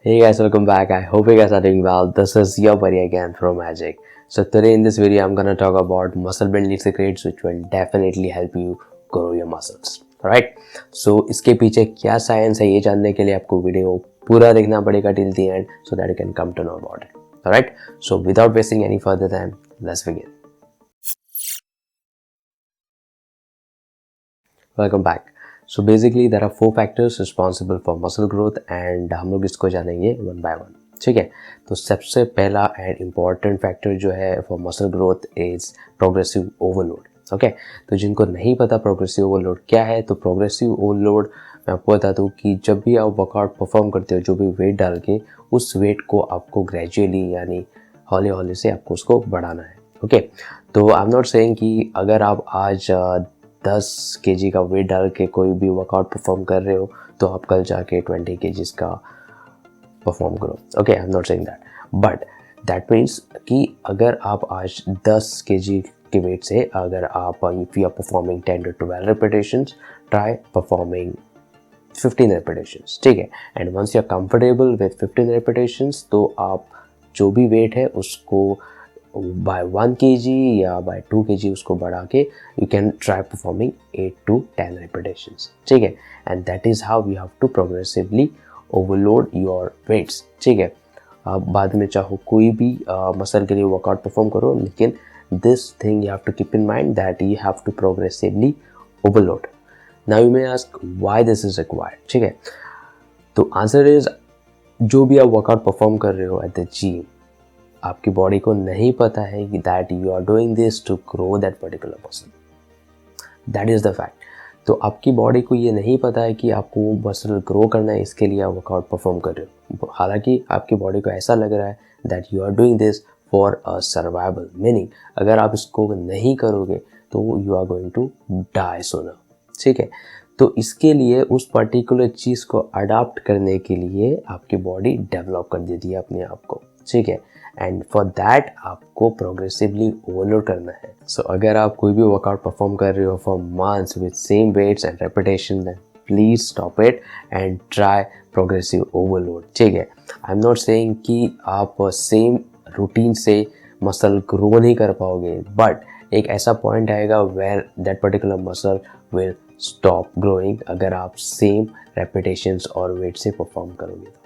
Hey guys, welcome back. I hope you guys are doing well. This is your buddy again from Magic. So today in this video, I'm gonna talk about muscle building secrets, which will definitely help you grow your muscles. Alright? So इसके पीछे क्या science है ये जानने के लिए आपको video पूरा देखना पड़ेगा till the end, so that you can come to know about it. Alright? So without wasting any further time, let's begin. Welcome back. So basically there are 4 factors responsible for muscle growth and हम लोग इसको जानेंगे one by one. ठीक है, तो सबसे पहला and important factor जो है for muscle growth is progressive overload. Okay, तो जिनको नहीं पता प्रोग्रेसिव ओवरलोड क्या है, तो प्रोग्रेसिव ओवरलोड मैं आपको बता दूँ कि जब भी आप वर्कआउट परफॉर्म करते हो, जो भी वेट डाल के, उस वेट को आपको ग्रेजुअली यानी हौले हौले से आपको उसको बढ़ाना है. ओके, तो आई एम नॉट सेइंग कि अगर आप आज 10 kg का वेट डाल के कोई भी वर्कआउट परफॉर्म कर रहे हो तो आप कल जाके 20 kg का परफॉर्म करो. Okay, I am not saying that, but that means कि अगर आप आज 10 kg के वेट से अगर आप if you are performing 10 to 12 repetitions, try performing 15 repetitions. ठीक है, and once you are comfortable with 15 repetitions तो आप जो भी वेट है उसको by 1 kg या by 2 kg उसको बढ़ा के you can try performing 8 to 10 repetitions. ठीक है, and that is how you have to progressively overload your weights. ठीक है, आप बाद में चाहो कोई भी मसल के लिए वर्कआउट परफॉर्म करो, लेकिन this thing you have to keep in mind that you have to progressively overload. Now you may ask why this is required. ठीक है, तो आंसर इज जो भी आप वर्कआउट परफॉर्म कर रहे हो एट द जिम, आपकी बॉडी को नहीं पता है कि that you are doing this to grow that particular muscle. That is the fact. तो आपकी बॉडी को ये नहीं पता है कि आपको वो मसल ग्रो करना है, इसके लिए आप वर्कआउट परफॉर्म कर रहे हो. हालांकि आपकी बॉडी को ऐसा लग रहा है that you are doing this for a survival. Meaning अगर आप इसको नहीं करोगे तो you are going to die sooner. ठीक है, तो इसके लिए उस पर्टिकुलर चीज़ को अडाप्ट करने के लिए आपकी बॉडी डेवलप कर देती है अपने आप को. ठीक है, एंड फॉर दैट आपको प्रोग्रेसिवली ओवरलोड करना है. सो अगर आप कोई भी वर्कआउट परफॉर्म कर रहे हो for months with same weights and repetition, then please stop it and try progressive overload. ठीक है, आई एम नॉट सेइंग कि आप सेम रूटीन से मसल ग्रो नहीं कर पाओगे, बट एक ऐसा पॉइंट आएगा where that particular muscle will stop growing अगर आप सेम रेपिटेशंस और वेट से परफॉर्म करोगे.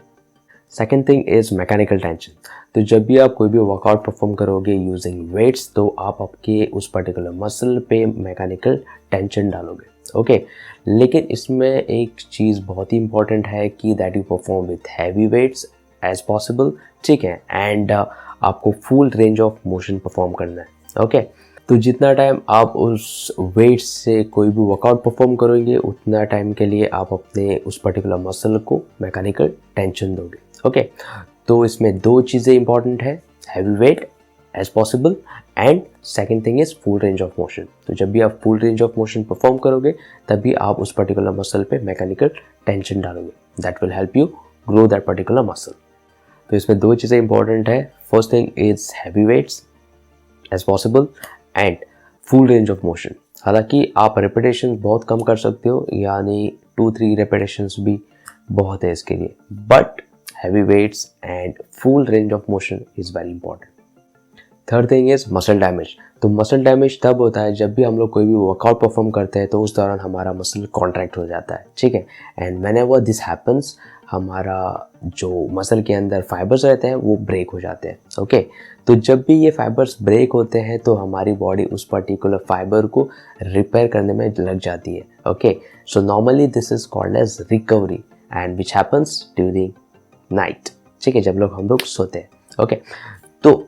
Second thing is mechanical tension. तो जब भी आप कोई भी वर्कआउट परफॉर्म करोगे यूजिंग वेट्स, तो आप आपके उस पर्टिकुलर मसल पे मैकेनिकल टेंशन डालोगे. ओके, लेकिन इसमें एक चीज़ बहुत ही इंपॉर्टेंट है कि that you perform with heavy weights as possible. ठीक है, एंड आपको full range of motion perform करना है. ओके, तो जितना टाइम आप उस वेट से कोई भी वर्कआउट परफॉर्म करोगे, उतना टाइम के लिए आप अपने उस पर्टिकुलर मसल को मैकेनिकल टेंशन दोगे. ओके, तो इसमें 2 चीज़ें इंपॉर्टेंट है, heavy weight as possible and second thing is full range of motion. तो जब भी आप full range of motion perform करोगे तभी आप उस पर्टिकुलर मसल पे मैकेनिकल टेंशन डालोगे. That will help you grow that particular muscle. तो इसमें 2 चीज़ें इंपॉर्टेंट है. First thing is heavy weights as possible and full range of motion. हालांकि आप रेपिटेशन बहुत कम कर सकते हो, यानी 2-3 रेपिटेशंस भी बहुत है इसके लिए, but heavy weights and full range of motion is very important. Third thing is muscle damage. तो मसल डैमेज तब होता है जब भी हम लोग कोई भी वर्कआउट परफॉर्म करते हैं तो उस दौरान हमारा मसल कॉन्ट्रैक्ट हो जाता है. ठीक है, एंड व्हेनेवर दिस हैपन्स हमारा जो मसल के अंदर फाइबर्स रहते हैं वो ब्रेक हो जाते हैं. ओके, तो जब भी ये फाइबर्स ब्रेक होते हैं तो हमारी बॉडी उस पर्टिकुलर फाइबर को रिपेयर करने में लग जाती है. Okay, so normally this is called as recovery and which happens during night. ठीक है, जब हम लोग सोते हैं. ओके, तो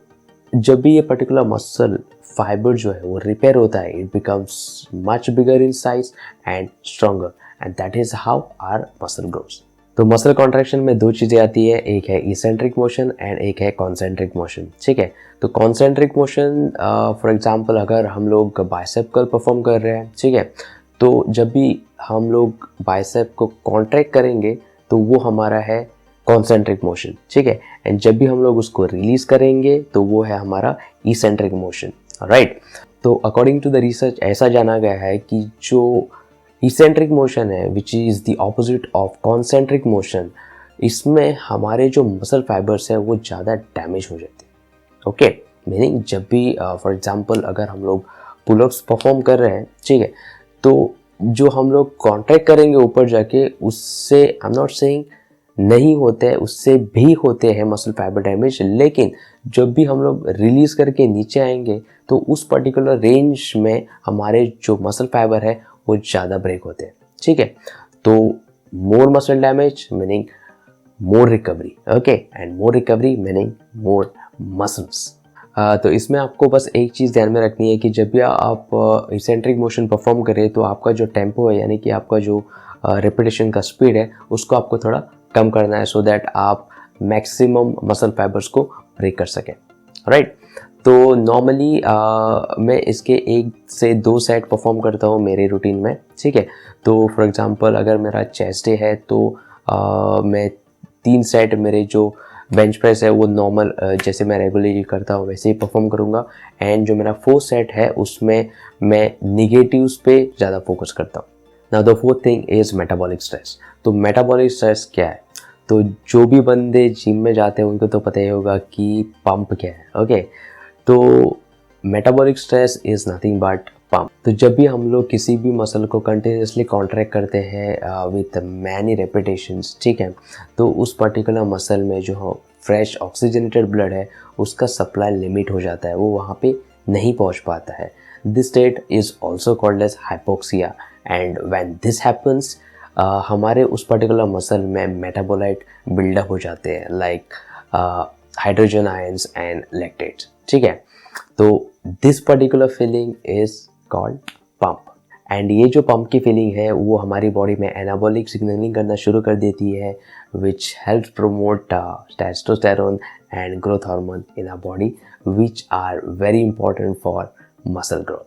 जब भी ये पर्टिकुलर मसल फाइबर जो है वो रिपेयर होता है, it becomes much bigger in size and stronger, and that is how our muscle grows. तो मसल कॉन्ट्रैक्शन में 2 चीज़ें आती है, एक है इसेंट्रिक मोशन एंड एक है कॉन्सेंट्रिक मोशन. ठीक है, तो कॉन्सेंट्रिक मोशन फॉर एग्जांपल अगर हम लोग बाइसेप कर्ल परफॉर्म कर रहे हैं, ठीक है, तो जब भी हम लोग बाइसेप को कॉन्ट्रैक्ट करेंगे तो वो हमारा है कॉन्सेंट्रिक मोशन. ठीक है, एंड जब भी हम लोग उसको रिलीज करेंगे तो वो है हमारा इसेंट्रिक मोशन. राइट, तो अकॉर्डिंग टू द रिसर्च ऐसा जाना गया है कि जो इसेंट्रिक मोशन है which is the opposite of concentric motion, इसमें हमारे जो मसल फाइबर्स है वो ज़्यादा डैमेज हो जाते हैं। ओके, मीनिंग जब भी फॉर एग्जांपल अगर हम लोग पुलअप्स परफॉर्म कर रहे हैं, ठीक है, तो जो हम लोग कॉन्ट्रैक्ट करेंगे ऊपर जाके, उससे आई एम नॉट सेइंग नहीं होते हैं, उससे भी होते हैं मसल फाइबर डैमेज, लेकिन जब भी हम लोग रिलीज करके नीचे आएंगे तो उस पर्टिकुलर रेंज में हमारे जो मसल फाइबर है वो ज़्यादा ब्रेक होते हैं। ठीक है, तो मोर muscle damage meaning more recovery, okay, and more recovery meaning more muscles. तो इसमें आपको बस एक चीज़ ध्यान में रखनी है कि जब भी आप इसेंट्रिक मोशन परफॉर्म करें तो आपका जो टेम्पो है, यानी कि आपका जो रेपिटेशन का स्पीड है, उसको आपको थोड़ा कम करना है, सो दैट आप मैक्सिमम मसल फाइबर्स को ब्रेक कर सकें, राइट। तो नॉर्मली मैं इसके 1 से 2 सेट परफॉर्म करता हूँ मेरे रूटीन में, ठीक है। तो फॉर एग्जांपल अगर मेरा चेस्ट डे है तो मैं 3 सेट मेरे जो बेंच प्रेस है वो नॉर्मल जैसे मैं रेगुलरली करता हूँ वैसे ही परफॉर्म करूँगा, एंड जो मेरा 4 सेट है उसमें मैं निगेटिव्स पे ज़्यादा फोकस करता हूँ। Now the fourth thing is metabolic stress. तो मेटाबॉलिक स्ट्रेस क्या है? तो जो भी बंदे जिम में जाते हैं उनको तो पता ही होगा कि पंप क्या है, ओके। तो metabolic stress is nothing but pump. तो जब भी हम लोग किसी भी मसल को कंटिन्यूसली कॉन्ट्रैक्ट करते हैं विथ मैनी रेपिटेशंस, ठीक है, तो उस पर्टिकुलर मसल में जो फ्रेश ऑक्सीजनेटेड ब्लड है उसका सप्लाई लिमिट हो जाता है, वो वहाँ पे नहीं पहुँच पाता है। This state is also called as hypoxia, and when this happens हमारे उस पर्टिकुलर मसल में मेटाबोलाइट बिल्डअप हो जाते हैं, like hydrogen ions and lactates, ठीक है। तो this particular feeling is called pump, and ये जो पंप की फीलिंग है वो हमारी बॉडी में एनाबॉलिक सिग्नलिंग करना शुरू कर देती है, which help promote testosterone and growth hormone in our body, which are very important for muscle growth.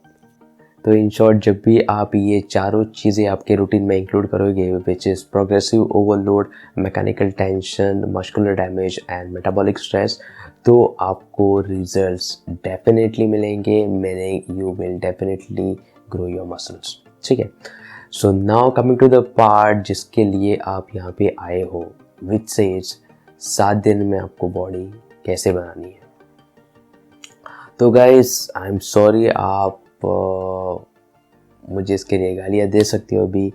तो इन शॉर्ट, जब भी आप ये चारों चीज़ें आपके रूटीन में इंक्लूड करोगे, which is progressive overload, mechanical tension, muscular damage and metabolic stress, तो आपको रिजल्ट्स डेफिनेटली मिलेंगे, meaning you will definitely grow your muscles, ठीक है। So now coming to the part जिसके लिए आप यहाँ पे आए हो, विच सेज 7 दिन में आपको बॉडी कैसे बनानी है। तो गाइस आई एम सॉरी, आप मुझे इसके लिए गालियाँ दे सकती हो अभी,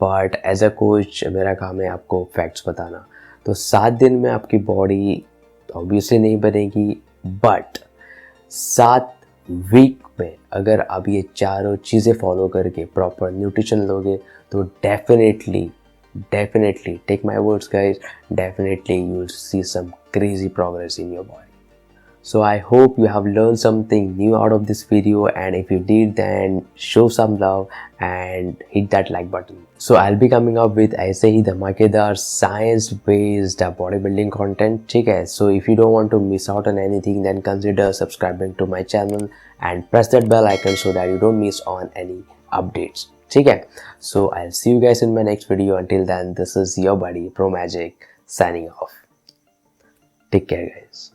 बट एज अ कोच मेरा काम है आपको फैक्ट्स बताना। तो 7 दिन में आपकी बॉडी ऑब्वियसली नहीं बनेगी, बट 7 वीक में अगर आप ये चारों चीज़ें फॉलो करके प्रॉपर न्यूट्रिशन लोगे तो definitely take my words guys, definitely you will see some crazy progress in your body. So I hope you have learned something new out of this video, and if you did then show some love and hit that like button. So I'll be coming up with ऐसे ही धमाकेदार science based bodybuilding content, ठीक है। So if you don't want to miss out on anything then consider subscribing to my channel and press that bell icon so that you don't miss on any updates, ठीक है। So I'll see you guys in my next video. Until then, this is your buddy Pro Magic signing off. Take care guys.